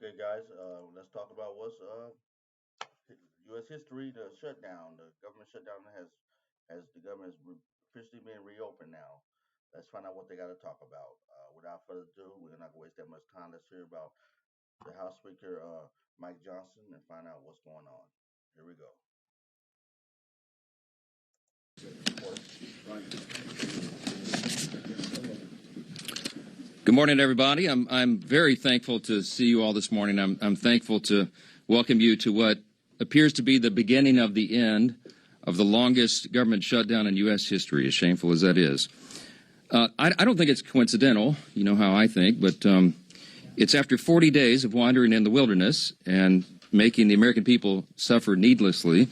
Okay, guys, let's talk about what's U.S. history. The shutdown, the government shutdown has the government is officially being reopened now. Let's find out what they got to talk about. Without further ado, we're not gonna waste that much time. Let's hear about the House Speaker Mike Johnson and find out what's going on. Here we go. Good morning, everybody. I'm very thankful to see you all this morning. I'm thankful to welcome you to what appears to be the beginning of the end of the longest government shutdown in U.S. history, as shameful as that is. I don't think it's coincidental, you know how I think, but it's after 40 days of wandering in the wilderness and making the American people suffer needlessly,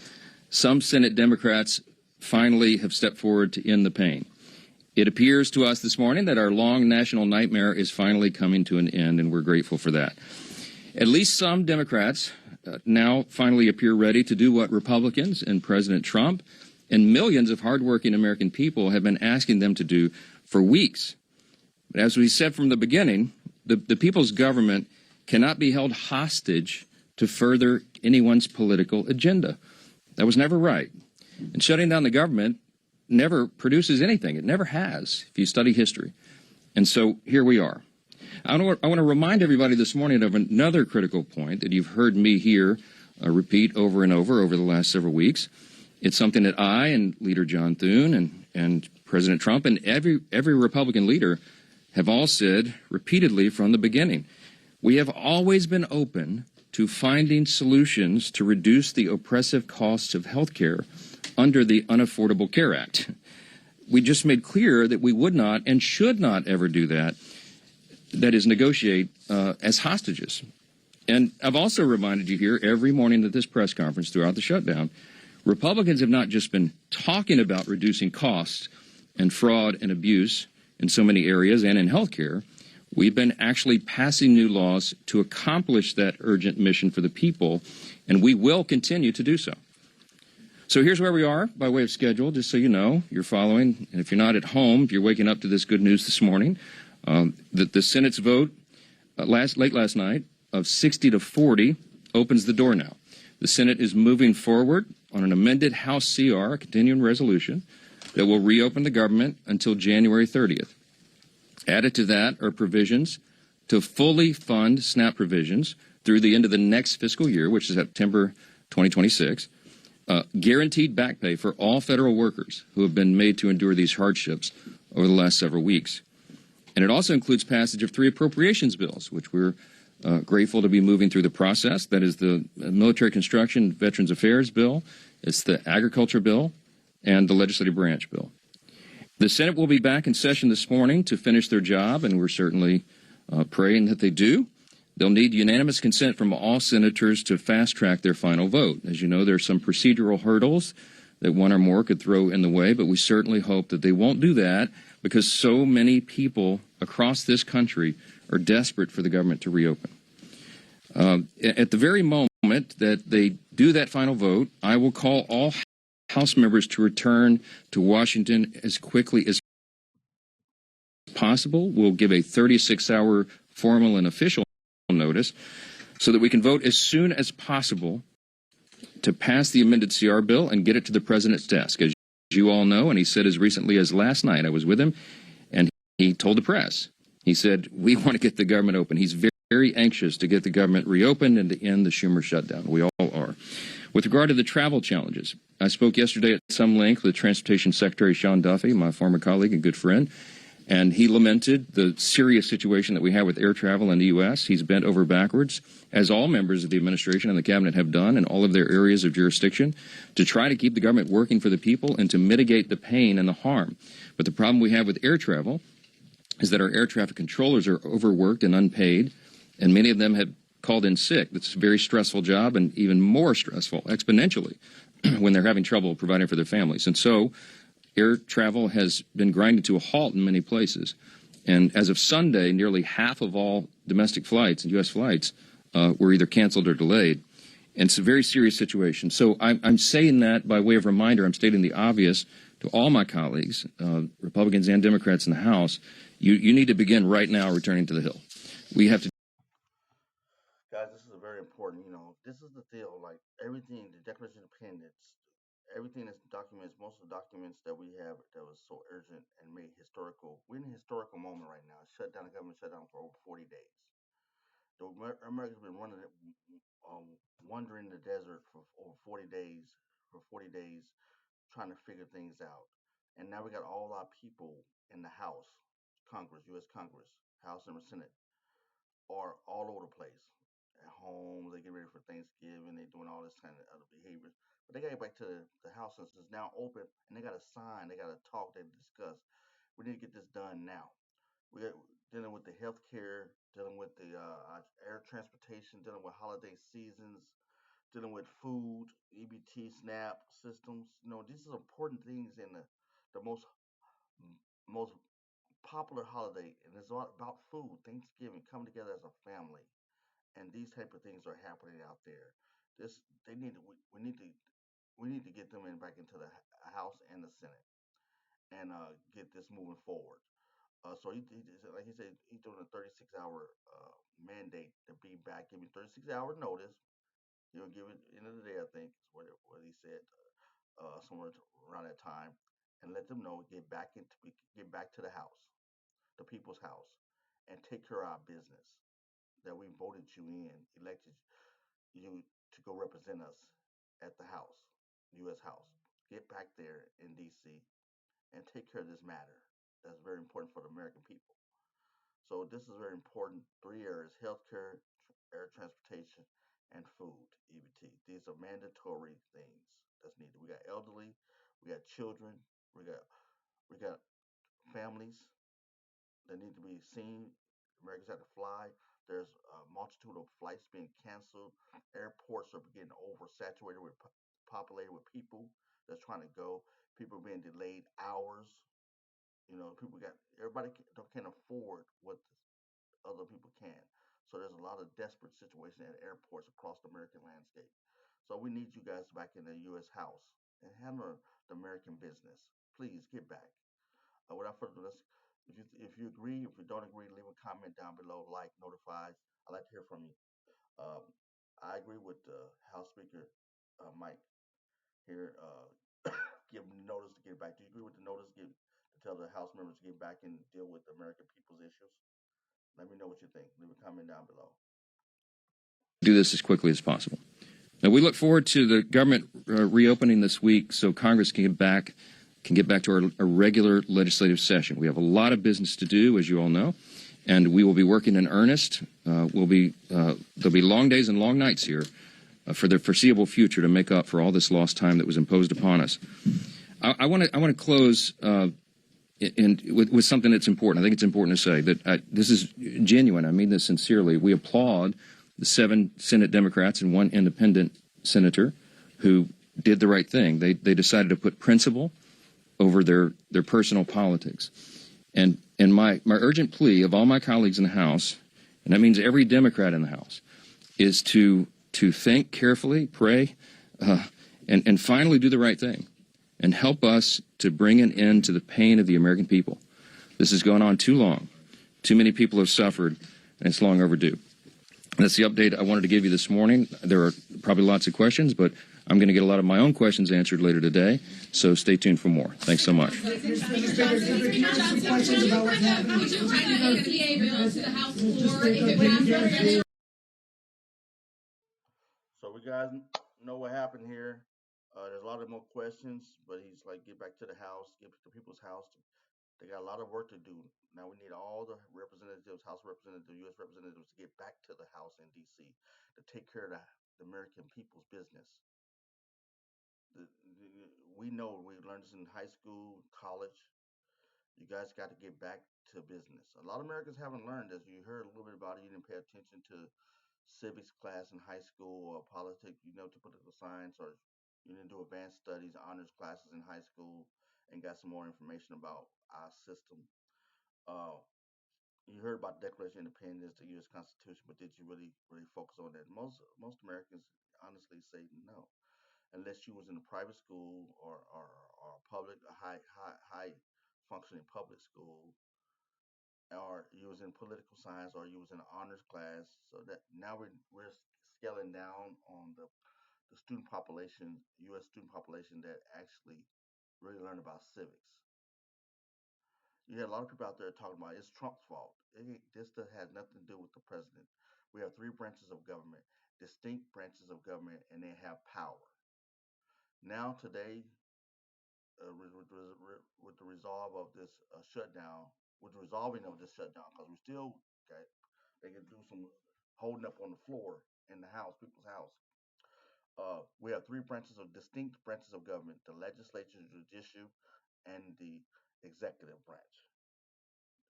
some Senate Democrats finally have stepped forward to end the pain. It appears to us this morning that our long national nightmare is finally coming to an end, and we're grateful for that. At least some Democrats now finally appear ready to do what Republicans and President Trump and millions of hardworking American people have been asking them to do for weeks. But as we said from the beginning, the people's government cannot be held hostage to further anyone's political agenda. That was never right. And shutting down the government never produces anything. It never has, if you study history. And so here we are. I want to remind everybody this morning of another critical point that you've heard me here repeat over and over the last several weeks. It's something that I and Leader John Thune and President Trump and every Republican leader have all said repeatedly from the beginning. We have always been open to finding solutions to reduce the oppressive costs of health care under the Unaffordable Care Act. We just made clear that we would not and should not ever do that, that is, negotiate as hostages. And I've also reminded you here every morning at this press conference throughout the shutdown, Republicans have not just been talking about reducing costs and fraud and abuse in so many areas and in health care. We've been actually passing new laws to accomplish that urgent mission for the people, and we will continue to do so. So here's where we are by way of schedule, just so you know, you're following. And if you're not at home, if you're waking up to this good news this morning, the Senate's vote late last night of 60 to 40 opens the door now. The Senate is moving forward on an amended House CR, a continuing resolution, that will reopen the government until January 30th. Added to that are provisions to fully fund SNAP provisions through the end of the next fiscal year, which is September 2026. Guaranteed back pay for all federal workers who have been made to endure these hardships over the last several weeks. And it also includes passage of 3 appropriations bills, which we're grateful to be moving through the process. That is the Military Construction Veterans Affairs bill, it's the Agriculture bill, and the Legislative Branch bill. The Senate will be back in session this morning to finish their job, and we're certainly praying that they do. They'll need unanimous consent from all senators to fast-track their final vote. As you know, there are some procedural hurdles that one or more could throw in the way, but we certainly hope that they won't do that because so many people across this country are desperate for the government to reopen. At the very moment that they do that final vote, I will call all House members to return to Washington as quickly as possible. We'll give a 36-hour formal and official notice so that we can vote as soon as possible to pass the amended CR bill and get it to the president's desk. As you all know, and he said as recently as last night, I was with him, and he told the press, he said, we want to get the government open. He's very, very anxious to get the government reopened and to end the Schumer shutdown. We all are. With regard to the travel challenges, I spoke yesterday at some length with Transportation Secretary Sean Duffy, my former colleague and good friend, and he lamented the serious situation that we have with air travel in the U.S. He's bent over backwards, as all members of the administration and the cabinet have done in all of their areas of jurisdiction, to try to keep the government working for the people and to mitigate the pain and the harm. But the problem we have with air travel is that our air traffic controllers are overworked and unpaid, and many of them have called in sick. That's a very stressful job, and even more stressful exponentially when they're having trouble providing for their families. And so air travel has been grinding to a halt in many places. And as of Sunday, nearly half of all domestic flights, U.S. flights, were either canceled or delayed. And it's a very serious situation. So I'm saying that by way of reminder. I'm stating the obvious to all my colleagues, Republicans and Democrats in the House. You need to begin right now returning to the Hill. We have to. Guys, important. This is the deal. Like everything, the Declaration of Independence, everything that's documents, most of the documents that we have that was so urgent and made historical. We're in a historical moment right now. Shut down the government, shut down for over 40 days. The Americans been um, wandering the desert for over 40 days, trying to figure things out. And now we got all our people in the House, Congress, U.S. Congress, House and Senate, are all over the place. At home, they get ready for Thanksgiving, they doing all this kind of other behaviors. But they got to get back to the House since it's now open, and they got to sign, they got to talk, they discuss. We need to get this done now. We're dealing with the healthcare, dealing with the air transportation, dealing with holiday seasons, dealing with food, EBT, SNAP systems. These are important things in the most popular holiday, and it's all about food. Thanksgiving, coming together as a family, and these type of things are happening out there. This they need to, we need to get them back into the House and the Senate and get this moving forward. So like he said, he's doing a 36-hour mandate to be back. Give me 36-hour notice. He'll give it end of the day, I think, is what he said, somewhere around that time, and let them know get back to the house, the people's house, and take care of our business that we voted you in, elected you to go represent us at the House, U.S. House. Get back there in D.C. and take care of this matter. That's very important for the American people. So this is very important. Three areas: healthcare, air transportation, and food. EBT. These are mandatory things that's needed. We got elderly, we got children, we got families that need to be seen. Americans have to fly. There's a multitude of flights being canceled. Airports are getting oversaturated with populated with people that's trying to go. People are being delayed hours. People got everybody can't afford what other people can. So there's a lot of desperate situations at airports across the American landscape. So we need you guys back in the U.S. House and handle the American business. Please get back. Without further ado, if you agree, if you don't agree, leave a comment down below, like, notify. I'd like to hear from you. Um, I agree with House Speaker Mike here. Give them notice to get back. Do you agree with the notice to tell the House members to get back and deal with the American people's issues? Let me know what you think. Leave a comment down below. Do this as quickly as possible. Now, we look forward to the government reopening this week so Congress can get back to our regular legislative session. We have a lot of business to do, as you all know, and we will be working in earnest. There'll be long days and long nights here for the foreseeable future to make up for all this lost time that was imposed upon us. I want to close with something that's important. I think it's important to say that this is genuine. I mean this sincerely. We applaud the 7 Senate Democrats and 1 independent senator who did the right thing. They decided to put principle over their personal politics. And my urgent plea of all my colleagues in the House, and that means every Democrat in the House, is to think carefully, pray, and finally do the right thing and help us to bring an end to the pain of the American people. This has gone on too long. Too many people have suffered, and it's long overdue. That's the update I wanted to give you this morning. There are probably lots of questions, but I'm going to get a lot of my own questions answered later today, so stay tuned for more. Thanks so much. So we guys know what happened here. There's a lot of more questions, but he's like, get back to the House, get to the people's house. They got a lot of work to do. Now we need all the representatives, House representatives, U.S. representatives to get back to the House in D.C. to take care of the American people's business. We know we learned this in high school, college. You guys got to get back to business. A lot of Americans haven't learned, as you heard a little bit about it. You didn't pay attention to civics class in high school or politics, to political science, or you didn't do advanced studies, honors classes in high school, and got some more information about our system. Uh, you heard about the Declaration of Independence, the U.S. Constitution, but did you really focus on that? Most Americans honestly say no, unless you was in a private school or public, a high functioning public school, or you was in political science, or you was in an honors class. So that now we're scaling down on the student population, U.S. student population that actually really learn about civics. You had a lot of people out there talking about it's Trump's fault. This has nothing to do with the president. We have three branches of government, distinct branches of government, and they have power. Now today, with the resolve of this shutdown, with the resolving of this shutdown, because we still got they can do some holding up on the floor in the house, people's house. We have three branches of distinct branches of government: the legislature, the judicial, and the executive branch.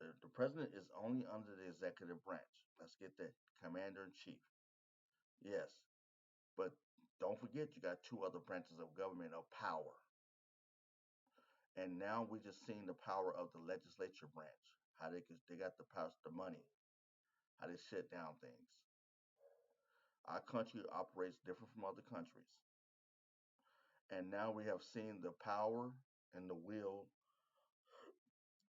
The president is only under the executive branch. Let's get that, commander in chief. Yes, but don't forget you got two other branches of government of power. And now we just seen the power of the legislature branch. How they got the power, the money, how they shut down things. Our country operates different from other countries. And now we have seen the power and the will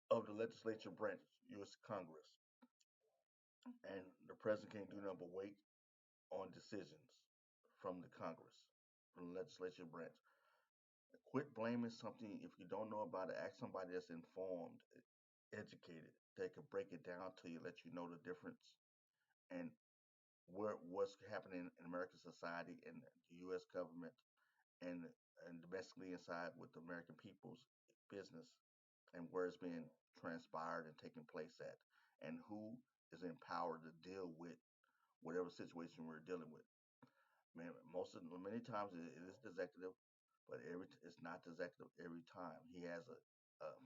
of the legislature branch, U.S. Congress. And the president can't do nothing but wait on decisions from the Congress, from the legislature branch. Quit blaming something if you don't know about it. Ask somebody that's informed, educated, that can break it down to you, let you know the difference and what's happening in American society and the U.S. government and domestically inside with the American people's business and where it's being transpired and taking place at, and who is empowered to deal with whatever situation we're dealing with. Man, many times it is the executive, but it's not the executive every time. He has a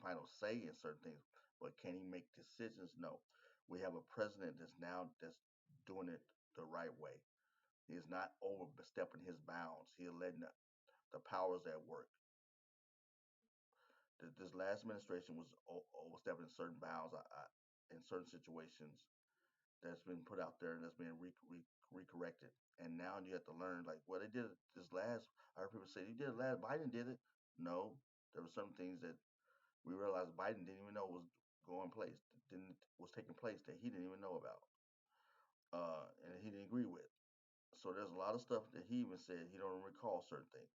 final say in certain things, but can he make decisions? No. We have a president that's doing it the right way. He is not overstepping his bounds. He is letting the powers at work. This last administration was overstepping certain bounds in certain situations that's been put out there and that's being recorrected. And now you have to learn, like, well, they did it this last. I heard people say, you did it last. Biden did it. No, there were some things that we realized Biden didn't even know was going place, didn't was taking place that he didn't even know about, and he didn't agree with. So there's a lot of stuff that he even said he don't recall certain things.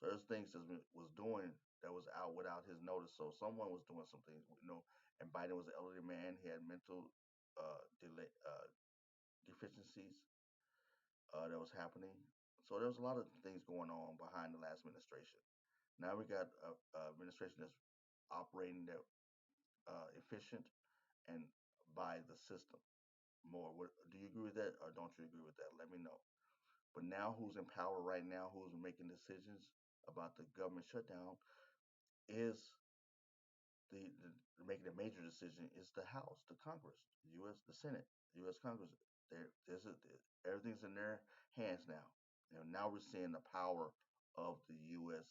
So there's things that was doing that was out without his notice. So someone was doing something, and Biden was an elderly man. He had mental deficiencies that was happening. So there was a lot of things going on behind the last administration. Now we got a administration that's operating that efficient and by the system more. Do you agree with that, or don't you agree with that? Let me know. But now, who's in power right now? Who's making decisions about the government shutdown? Is making a major decision is the House, the Congress, the U.S., the Senate, the U.S. Congress. Everything's in their hands now. Now we're seeing the power of the U.S.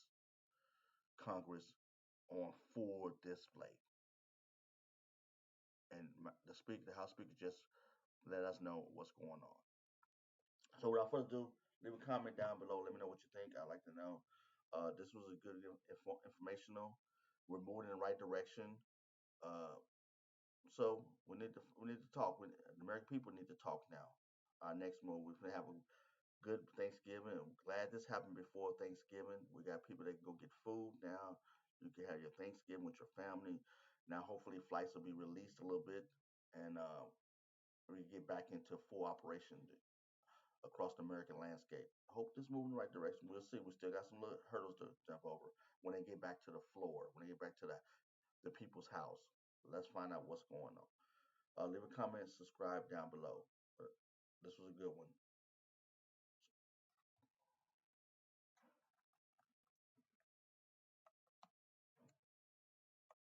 Congress on full display. And the House Speaker, just let us know what's going on. So without further ado, leave a comment down below. Let me know what you think. I'd like to know. This was a good informational. We're moving in the right direction. Uh, so we need to talk. The American people need to talk now. Our next move, we're gonna have a good Thanksgiving. I'm glad this happened before Thanksgiving. We got people that can go get food now. You can have your Thanksgiving with your family. Now, hopefully, flights will be released a little bit, and we get back into full operation across the American landscape. I hope this moving in the right direction. We'll see. We still got some little hurdles to jump over when they get back to the floor, when they get back to the people's house. Let's find out what's going on. Leave a comment, subscribe down below. This was a good one.